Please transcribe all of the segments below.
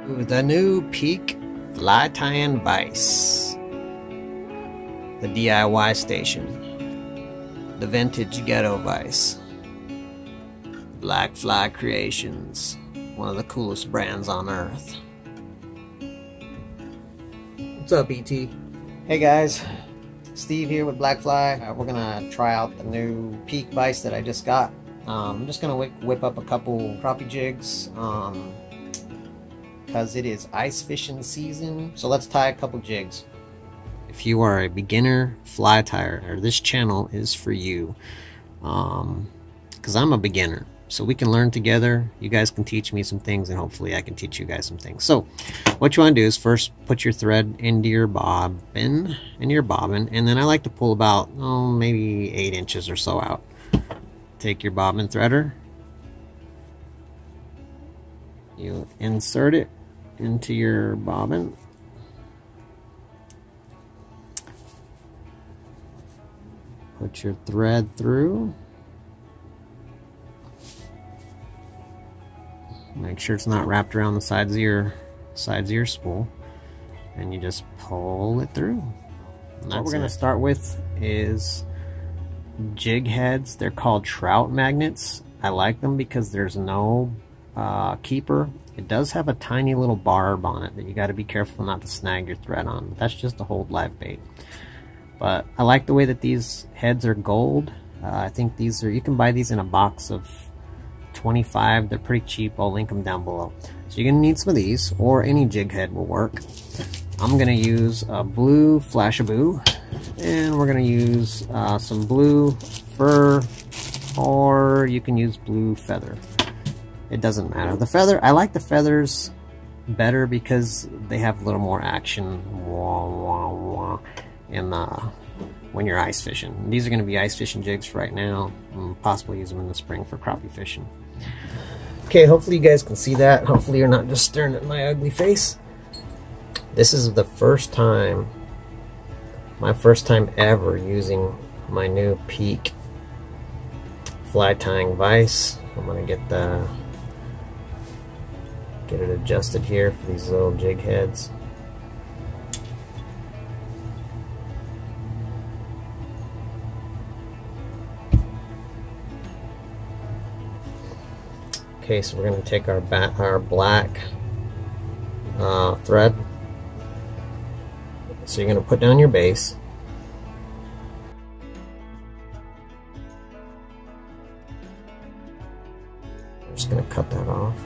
The new Peak Fly Tying Vise, the DIY station, the vintage ghetto vise, Black Fly Creations, one of the coolest brands on earth. What's up, ET? Hey guys, Steve here with Black Fly. We're gonna try out the new Peak vise that I just got. I'm just gonna whip up a couple crappie jigs. Because it is ice fishing season, so let's tie a couple jigs. If you are a beginner fly tyer, this channel is for you, because I'm a beginner, so we can learn together. You guys can teach me some things, and hopefully I can teach you guys some things. So what you want to do is first put your thread into your bobbin, and then I like to pull about maybe 8 inches or so out. Take your bobbin threader, you insert it into your bobbin, put your thread through, make sure it's not wrapped around the sides of your spool, and you just pull it through. What we're going to start with is jig heads. They're called trout magnets. I like them because there's no keeper. It does have a tiny little barb on it that you got to be careful not to snag your thread on, but that's just to hold live bait. But I like the way that these heads are gold. I think these are, you can buy these in a box of 25. They're pretty cheap. I'll link them down below. So you're gonna need some of these, or any jig head will work. I'm gonna use a blue Flashaboo, and we're gonna use some blue fur, or you can use blue feather. It doesn't matter. The feather, I like the feathers better because they have a little more action when you're ice fishing. These are going to be ice fishing jigs for right now. I'll possibly use them in the spring for crappie fishing. Okay, hopefully you guys can see that. Hopefully you're not just staring at my ugly face. This is the first time, my first time ever using my new Peak fly tying vise. I'm going to get it adjusted here for these little jig heads. Okay, so we're going to take our black thread. So you're going to put down your base. I'm just going to cut that off.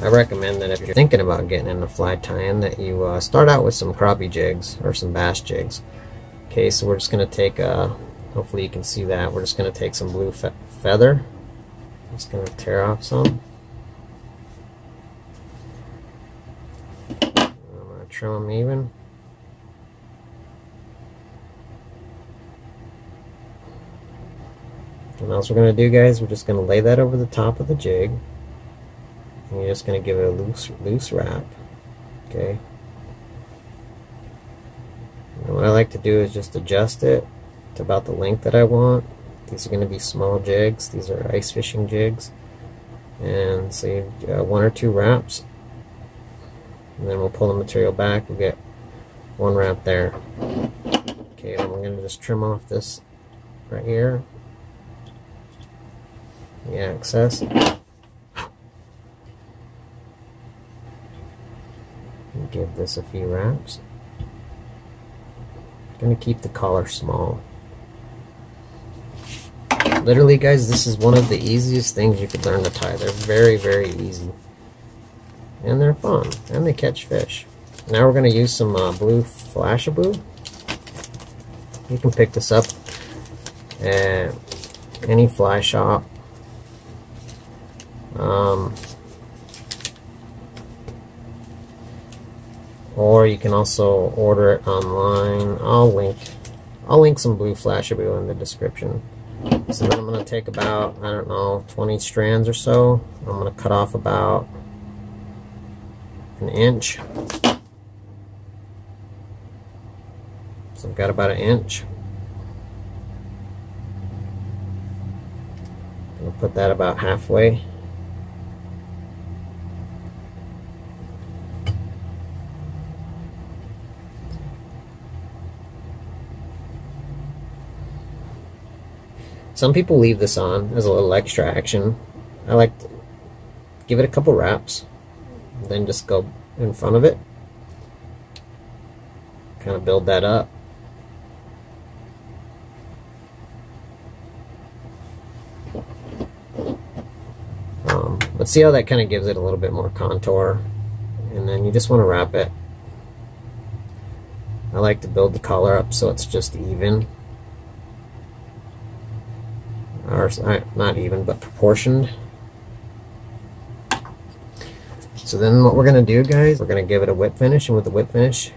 I recommend that if you're thinking about getting into fly tying, that you start out with some crappie jigs or some bass jigs. Okay, so we're just going to take, hopefully you can see that, we're just going to take some blue feather. I'm just going to tear off some. I'm going to trim them even. And all we're going to do, guys, we're just going to lay that over the top of the jig. And you're just going to give it a loose wrap, okay? And what I like to do is just adjust it to about the length that I want. These are going to be small jigs. These are ice fishing jigs. And so you got 1 or 2 wraps. And then we'll pull the material back. We'll get 1 wrap there. Okay, and we're going to just trim off this right here, the excess. Give this a few wraps. Gonna keep the collar small. Literally, guys, this is one of the easiest things you could learn to tie. They're very, very easy, and they're fun, and they catch fish. Now we're gonna use some blue Flashaboo. You can pick this up at any fly shop. Or you can also order it online. I'll link some blue Flashaboo in the description. So then I'm going to take about, I don't know, 20 strands or so. I'm going to cut off about 1 inch. So I've got about 1 inch. I'm going to put that about halfway. Some people leave this on as a little extra action. I like to give it a couple wraps, then just go in front of it, kind of build that up. But see how that kind of gives it a little bit more contour, and then you just want to wrap it. I like to build the collar up so it's just even, or not even, but proportioned. So then what we're going to do, guys, we're going to give it a whip finish, and with the whip finish,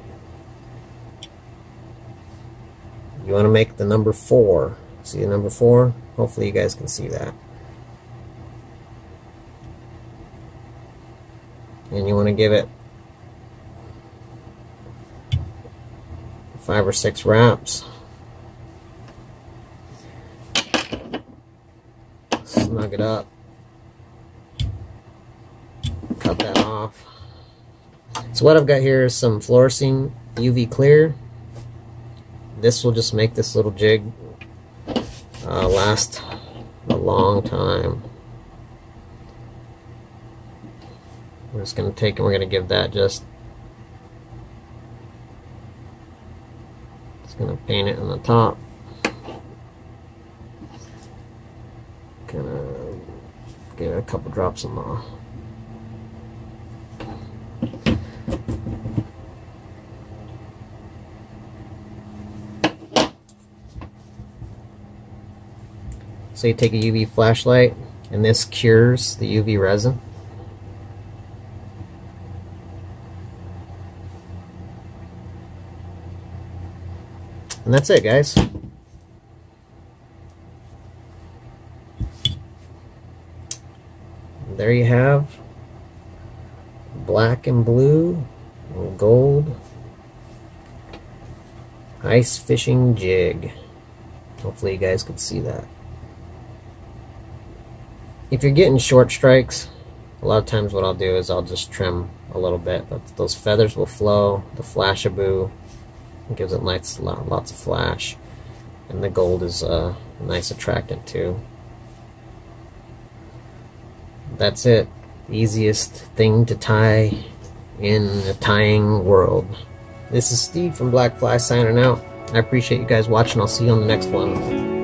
you want to make the number 4. See the number 4? Hopefully you guys can see that. And you want to give it 5 or 6 wraps. Snug it up. Cut that off. So what I've got here is some fluorescein UV clear. This will just make this little jig last a long time. We're just going to take and we're going to give that just going to paint it on the top. Kind of give it a couple drops of the So you take a UV flashlight, and this cures the UV resin. And that's it, guys. There you have black and blue and gold ice fishing jig. Hopefully you guys can see that. If you're getting short strikes, a lot of times what I'll do is I'll just trim a little bit, but those feathers will flow. The flashaboo gives it lots of flash, and the gold is a nice attractant too. That's it. Easiest thing to tie in the tying world. This is Steve from Black Fly signing out. I appreciate you guys watching. I'll see you on the next one.